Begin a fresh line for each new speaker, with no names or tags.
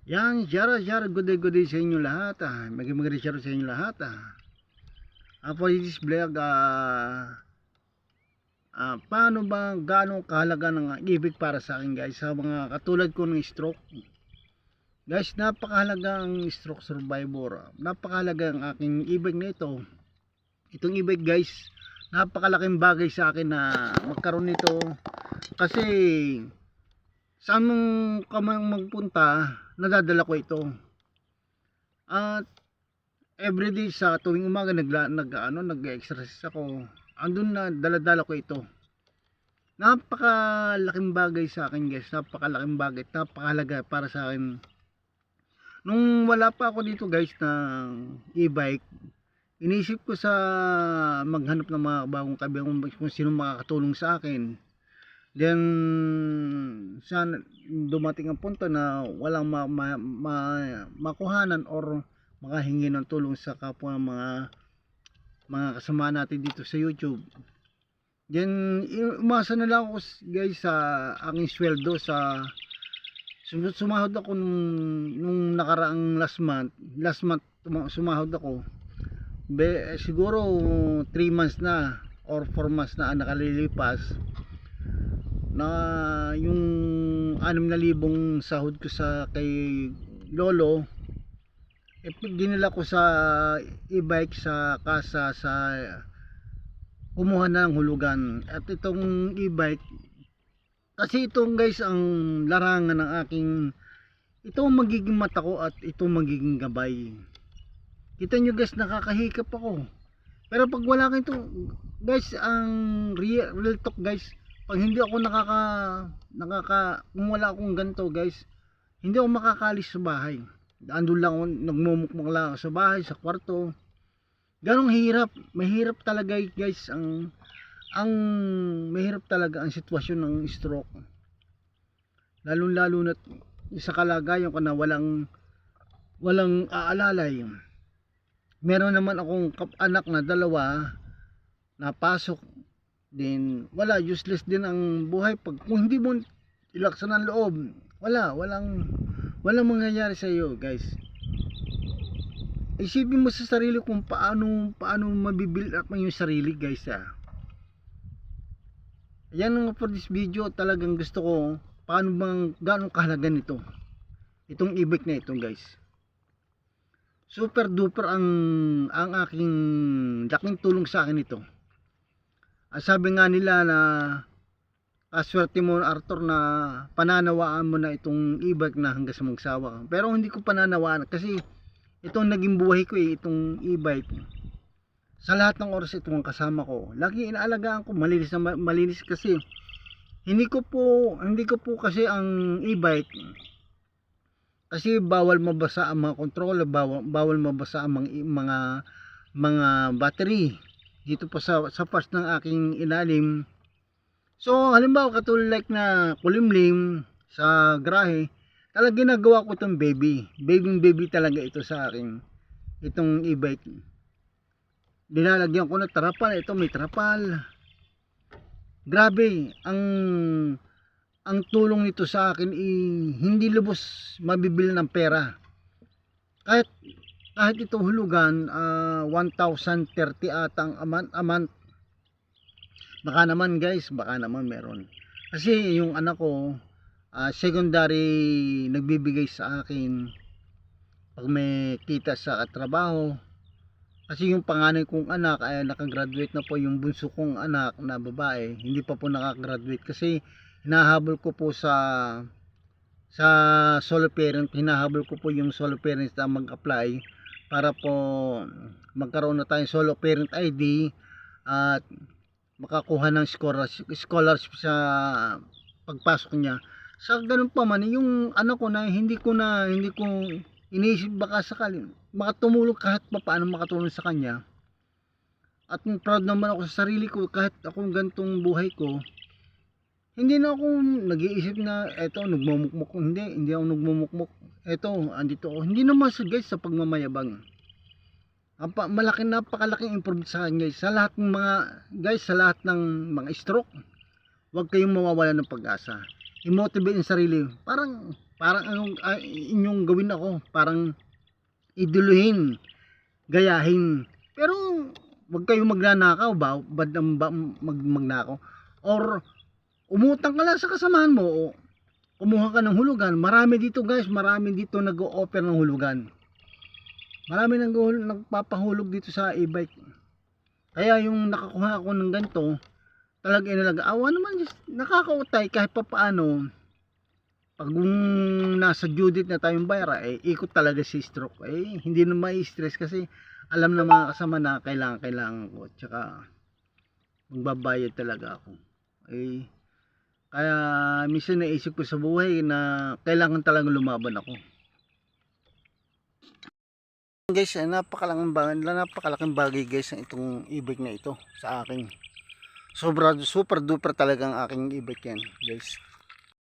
Yan, share, good day sa inyo lahat. Maging share sa inyo lahat. For this vlog, paano ba, gaano kahalaga ng ibig para sa akin guys, sa mga katulad ko ng stroke. Guys, napakahalaga ang stroke survivor. Napakahalaga ang aking ibig na ito. Itong ibig guys, napakalaking bagay sa akin na magkaroon nito. Kasi saan mong ka magpunta, nadadala ko ito. At everyday sa tuwing umaga nag-exercise ako. Andun na dala-dala ko ito. Napakalaking bagay sa akin guys, napakalaking bagay, napakahalaga para sa akin. Nung wala pa ako dito guys ng e-bike, inisip ko sa maghanap ng mga bagong kaibigan kung sino makakatulong sa akin. Then dumating ang punto na walang makuhanan or makahingi ng tulong sa kapwa mga kasama natin dito sa YouTube. Then umasa na lang ako guys sa aking sweldo. Sa sumahod ako nung nakaraang last month sumahod ako. Siguro 3 months na or 4 months na nakalilipas na yung 6,000 sahod ko sa kay lolo, dinala ko sa e-bike sa kasa sa kumuha na ng hulugan. At itong e-bike kasi itong guys ang larangan ng aking, ito magiging mata ko at ito magiging gabay. Kita nyo guys, nakakahikap ako. Pero pag wala kayo ito guys, ang real talk guys, pag hindi ako kung wala akong ganito guys, hindi ako makakalis sa bahay. Andun lang ako, nagmumukmuk lang ako sa bahay, sa kwarto. Ganong hirap, mahirap talaga guys ang mahirap talaga ang sitwasyon ng stroke. Lalo na sa kalagayan ko na walang aalalay. Meron naman akong anak na 2 na pasok din, wala, useless din ang buhay pag kung hindi mo ilaksan ang loob. Walang mangyayari sa iyo guys. Isipin mo sa sarili kung paano mabibuild up mo yung sarili guys. Yan nga for this video, talagang gusto ko paano bang gaano kahalaga nito, itong e-bike na ito guys. Super duper ang aking laking tulong sa akin ito. Sabi nga nila na aswerte mo Arthur na pananawaan mo na itong e-bike na hanggang sa magsawa ka. Pero hindi ko pananawaan kasi itong naging buhay ko itong e-bike. Sa lahat ng oras itong kasama ko. Lagi inaalagaan ko, malinis kasi hindi ko po kasi ang e-bike kasi bawal mabasa ang mga controller, bawal mabasa ang mga battery dito pa sa parts ng aking ilalim. So halimbawa katulad like na kulimlim sa garahe, talaga ginagawa ko itong baby talaga ito sa akin, itong e-bike. Dinalagyan ko ng trapal, ito may trapal. Grabe ang tulong nito sa akin, hindi lubos mabibili ng pera. Kahit itong hulugan 1,030 atang amount. Baka naman guys, meron. Kasi yung anak ko secondary nagbibigay sa akin pag may kita sa trabaho. Kasi yung panganay kong anak ay nakagraduate na po, yung bunso kong anak na babae hindi pa po nakagraduate kasi hinahabol ko po sa solo parent, hinahabol ko po yung solo parents na mag-apply para po magkaroon na tayong solo parent ID at makakuha ng scholarship sa pagpasok niya. Sa ganun pa man, yung anak ko na hindi ko iniisip baka sakali makatumulong kahit pa paano makatulong sa kanya. At proud naman ako sa sarili ko kahit akong gantong buhay ko. Hindi na ako nag-iisip na eto nagmumukmuk, hindi ako nagmumukmuk. Eto andito ako. Hindi naman sa guys sa pagmamayabang. Napakalaking improvement sa akin guys. Sa lahat ng mga guys, sa lahat ng mga stroke, huwag kayong mawawala ng pag-asa. i-motivate yung sarili. Parang inyong gawin ako, parang iduluhin, gayahin. Pero wag kayo magnanakaw ba? Magnakaw? Or umutang ka lang sa kasamahan mo o kumuha ka ng hulugan. Marami dito guys, marami dito nag-o-offer ng hulugan. Marami nagpapahulog dito sa e-bike. Kaya yung nakakuha ako ng ganito, talaga awa naman, nakakautay kahit pa paano. Pag nasa due date na tayong bayra, ikot talaga si stroke. Hindi na mai-stress kasi alam na mga kasama na kailangan ko. Tsaka magbabayad talaga ako. Kaya minsan naisip ko sa buhay na kailangan talaga lumaban ako. Guys, napakalaking bagay guys ang itong e-bike na ito sa akin. Super duper talagang aking e-bike yan guys.